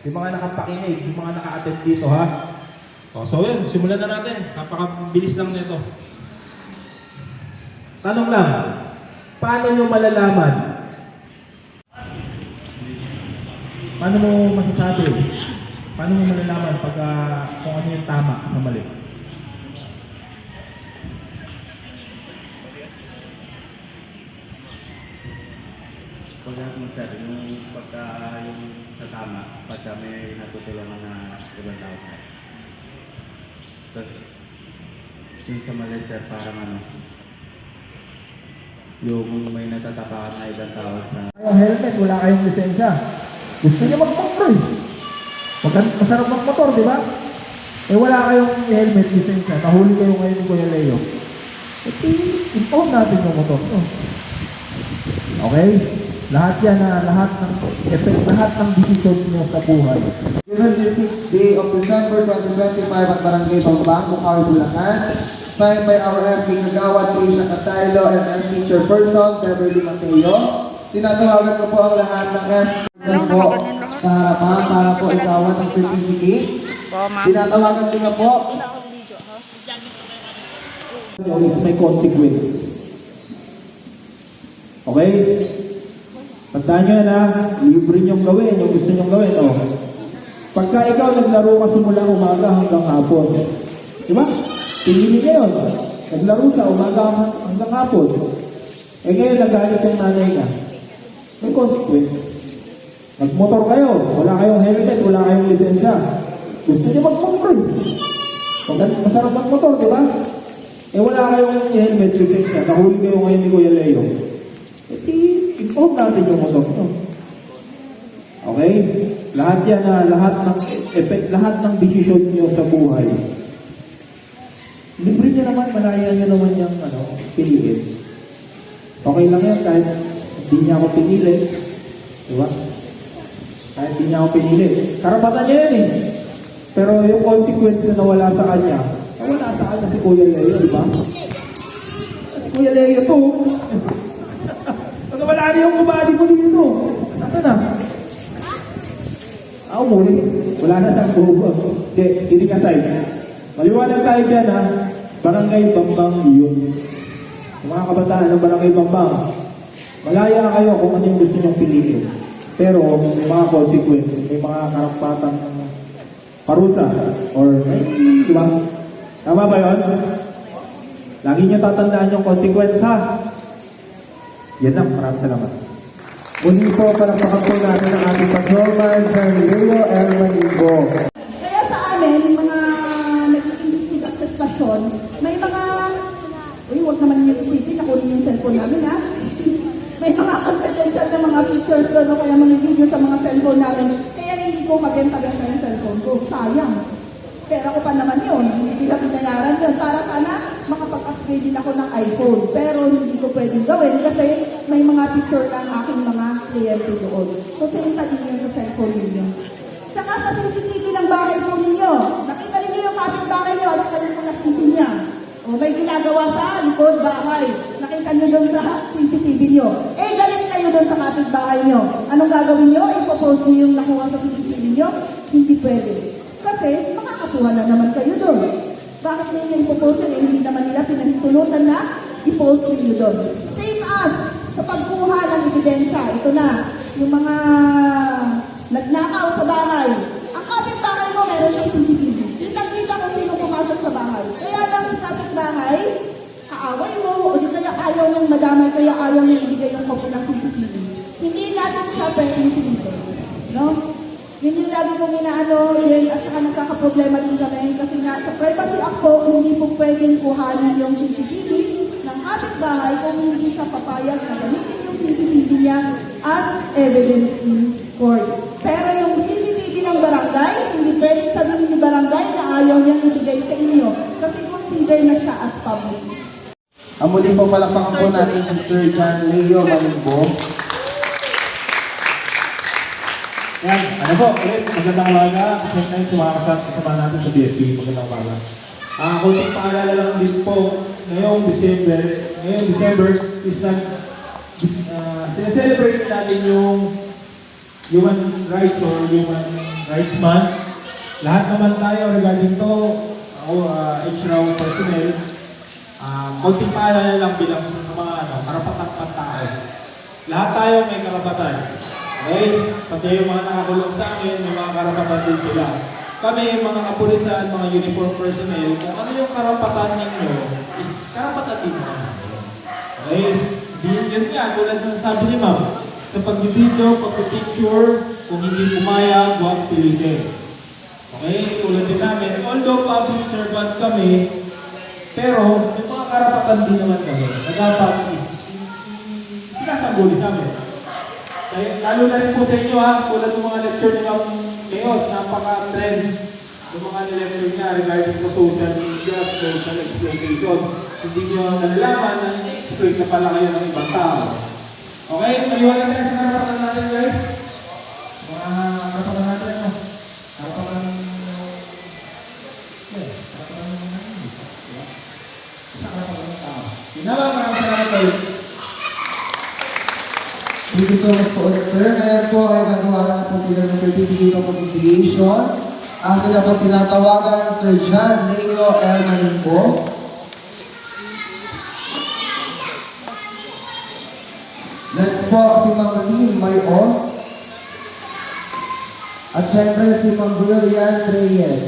Yung mga nakapakinig, yung mga naka-attend dito, ha? O, so yun, simulan na natin. Napakabilis lang nito. Tanong lang, paano nyo malalaman? Paano mo masasabi? Paano mo malalaman pag kung ano yung tama sa mali? Pag mo sabi, yung pagka yung sa tama, pagka may natutulungan na ibang tao tayo. Tapos, yung sa mali sir, parang ano, yung may natatapakan na ibang tao sa... Yung helmet, wala kayong lisensya. Gusto niyo mag-motor eh. Masarap mag-motor, di ba? Eh wala kayong helmet, lisensya. Nahuli kayo ngayon ni Kuya Leo. Impound natin yung motor. Okay? Lahat yan na, lahat ng decision niyo sa buhay. Given the 6th day of December 2025 at Barangay Bambang, Bukawi, Bulacan, signed by our FP Kagawad, Trisha Cataylo, and MC Chairperson, Beverly Mateo. Tinatawagan ko po ang lahat ng FP po sa harapan para po ikawan ng certificate. Tinatawagan ko na po. May consequence. Okay? Tandaan nyo na, libre nyong gawin, yung gusto nyong gawin. Oh. Pagka ikaw naglaro ka simula umaga hanggang hapon. Diba? Tingin nyo yun. Naglaro sa umaga hanggang hapon. Eh ngayon nagalit yung nanay ka. May consequence. Nagmotor kayo, wala kayong helmet, wala kayong lisensya. Gusto nyo mag-motor. Masarap mag-motor, diba? Eh wala kayong helmet, lisensya. Nahuli kayo ngayon ni Kuya Leo. I-improve natin yung motor nyo. Okay? Lahat yan na, lahat ng decision nyo sa buhay. Libre nyo naman, malaya nyo naman yung piliin. Okay lang yan kahit hindi niya ako pinili. Diba? Kahit hindi niya ako pinili. Karapatan niya yan eh. Pero yung consequence na nawala sa kanya, nawala sa kanya si Kuya Leo, diba? Si Kuya Leo to. Wala na yung kubali mo dito. Nasaan na? Ako muli. Wala na siyang buho. Hindi ka side. Maliwanag tayo dyan ha. Barangay Bambang yun. Yung mga kabataan ng Barangay Bambang, malaya kayo kung ano yung gusto nyong piliin. Pero may mga consequence, may mga karapatang parusa. Or, di ba? Tama ba yun? Lagi nyo tatandaan yung consequence ha. Yan lang, maraming salamat. Muli po, palakpakan po natin ang ating patrolman, Sir Leo L. Manibo. Kaya sa amin, yung mga nag-iimbestiga sa stasyon, may mga, huwag naman yung isipin, nakunin yung cellphone namin ha. May mga confidential na mga pictures doon, o kaya mga video sa mga cellphone namin. Kaya hindi ko magenta-genta yung cellphone ko. Sayang. Pera ko pa naman yun. Hindi na binayaran yun. Para sana makapag-upgrade din ako ng iPhone. Pero hindi ko pwedeng gawin kasi may mga picture ng aking mga kliyente doon. So, sinta din yun sa cellphone ninyo. Tsaka sa CCTV ng bahay po ninyo. Nakita ninyo yung kapit-bahay nyo. Ano ka rin mga sisi niya? O may ginagawa sa likod bahay. Nakita nyo doon sa CCTV nyo. Eh, galit kayo doon sa kapit-bahay nyo. Anong gagawin nyo? Ipopost nyo yung nakuha sa CCTV nyo? Hindi pwede. Kasi makakasuhan na naman kayo doon. Bakit ninyo ipopost yun? Hindi naman nila pinahintulutan na i-post ninyo doon. Same as sa pagkuha ng ebidensya. Ito na, yung mga nagnakaw sa bahay. Ang kapitbahay mo, meron siyang CCTV. Kita-kita kung sino pumasok sa bahay. Kaya lang sa kapitbahay, kaaway mo, o di kaya ayaw niyang madamay, kaya ayaw niyang ibigay yung copy ng CCTV. Hindi natin siya pwedeng pinito. No? Yun yung lagi kong inaano, yun, at saka nagkakaproblema din kami kasi nga sa Privacy Act po, hindi po pwedeng kuhanin yung CCTV ng kapitbahay kung hindi siya papayag na gamitin yung CCTV niya as evidence in court. Pero yung CCTV ng barangay, hindi pwedeng sabihin ni barangay na ayaw niyang ibigay sa inyo kasi consider na siya as public. Ang muli po, palakpakan po natin ang Sir John Leo Manibo. Yan, ano po, ulit, magandang umaga. Kasi tayo sumakasama natin sa BFP. Magandang umaga. Kunting paalala lang din po, ngayong December is not sineselebrate natin yung Human Rights or Human Rights Month. Lahat naman tayo regarding to, ako, HRAW personnel, konting paalala lang bilang mga karapatan pantao. Lahat tayo may karapatan. Okay? Pati yung mga nakakulong sa akin, may mga karapatan din sila. Kami, mga kapulisan, mga uniform personnel, kung ano yung karapatan ninyo, is karapatan din namin. Okay? Yun nga, tulad ng sabi ni Ma'am, sa pag-video, pag-picture, kung hindi pumayag, huwag pilitin. Okay? Tulad din namin, although public servant kami, pero may mga karapatan din naman kami na dapat sinasangguni sa amin. Kaya, lalo na rin po sa inyo ha, tulad ng mga lecture ni Ma'am Leos, napaka-trend yung mga lecture niya regarding sa social media, social exploitation. Hindi nyo nalalaman na ini-exploit na pala kayo ng ibang tao. Okay? Maliwanag tayo sa karapatan natin guys. Mga karapatan natin, no? Karapatan maraming salamat kayo. Thank you so much po ulit, sir. Ngayon po ay nagawa na po sila ng Certificate of Investigation. Ang sila po tinatawagan, Sir John Leo L. Maninco. Next po, si Ma'am Lee Mayos. At syempre si Ma'am Brilliant Reyes.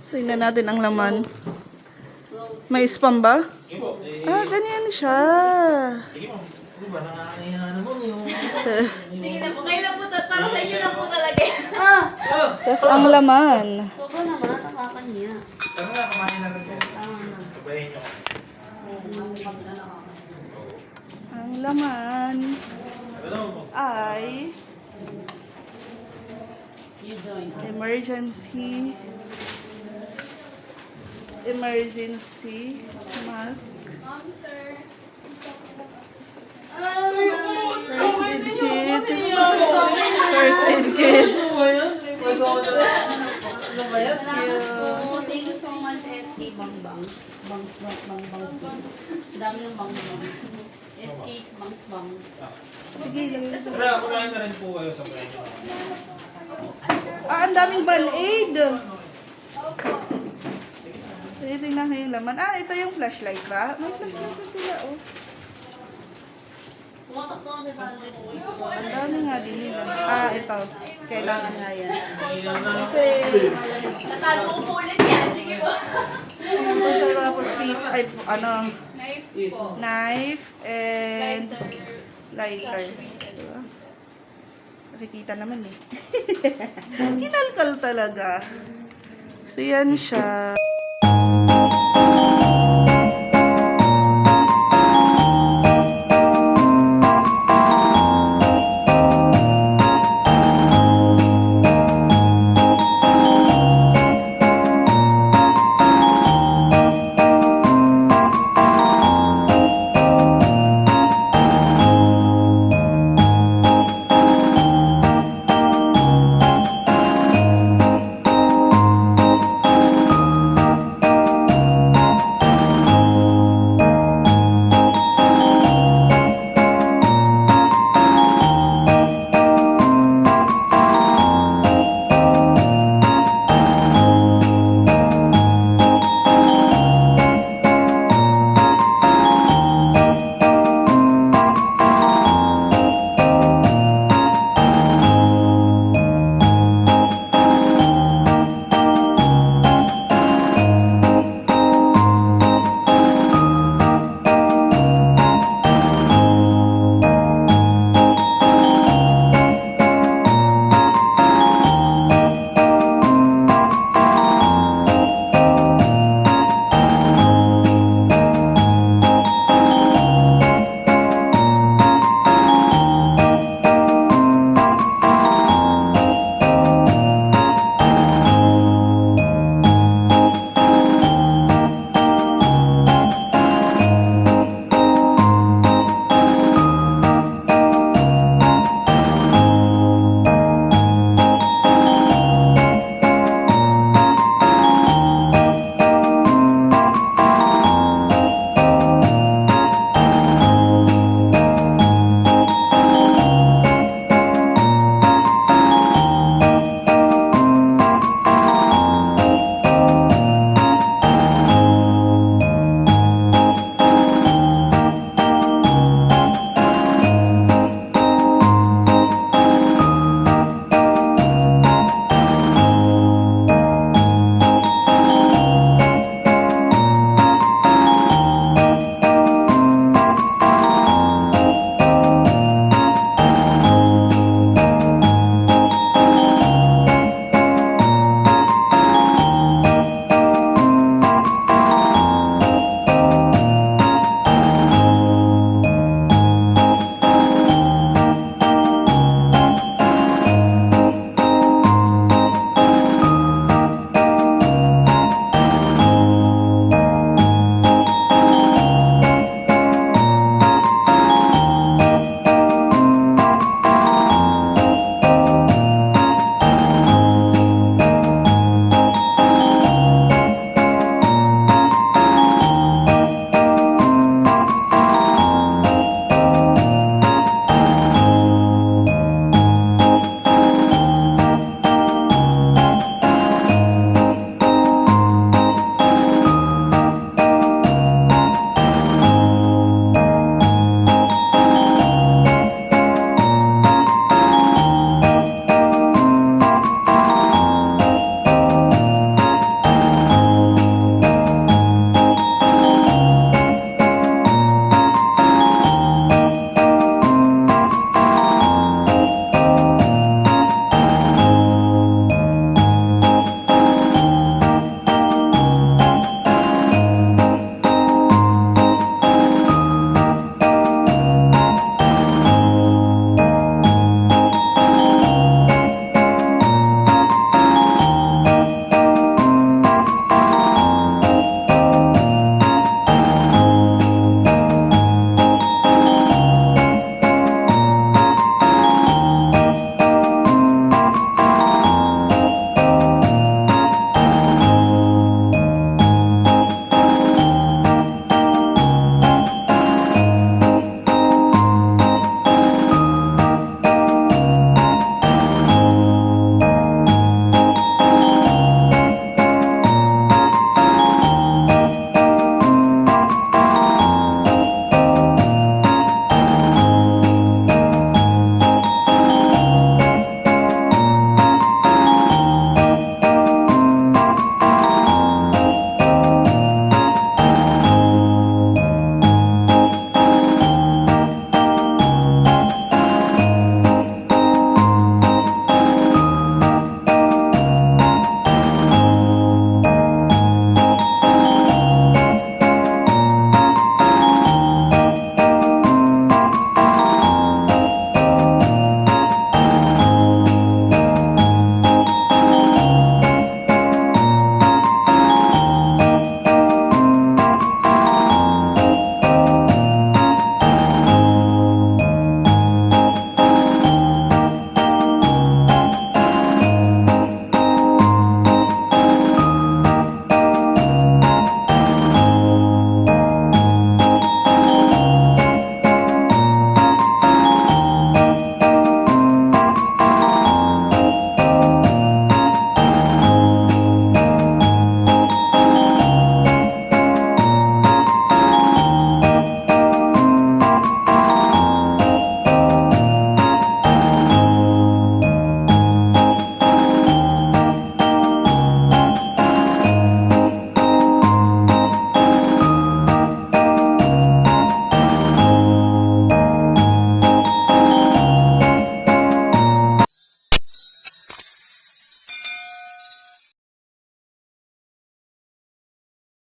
Tingnan natin ang laman. May spam ba? Ah, ganyan siya. Sige na po, kayo lang po, para sa inyo lang po talaga. Tapos ang laman. Sobrang naman, nakakanya. Tama na, kumain na rin po. Sabayin nyo. Ang laman ay emergency mask. First aid kit. Thank you so much, SK Bangbangs. Bangbangs. Dami ng Bangbangs. SK's Bangs. Sige, lagay ito. Tara, kumain na rin po kayo sa bayan. Ah, ang daming band-aid. Tingnan ko yung laman. Ah, ito yung flashlight ba? May flashlight pa sila, oh. Pumatak to, di ba? Ang dami nga din nila. Ah, ito. Kailangan nga yan. Kasi, Natago ko po ulit yan. Sige po. tapos piece, ay, ano, Knife po. knife and lighter. Diba? Nakikita naman eh. Kinalkal talaga. So, yan siya.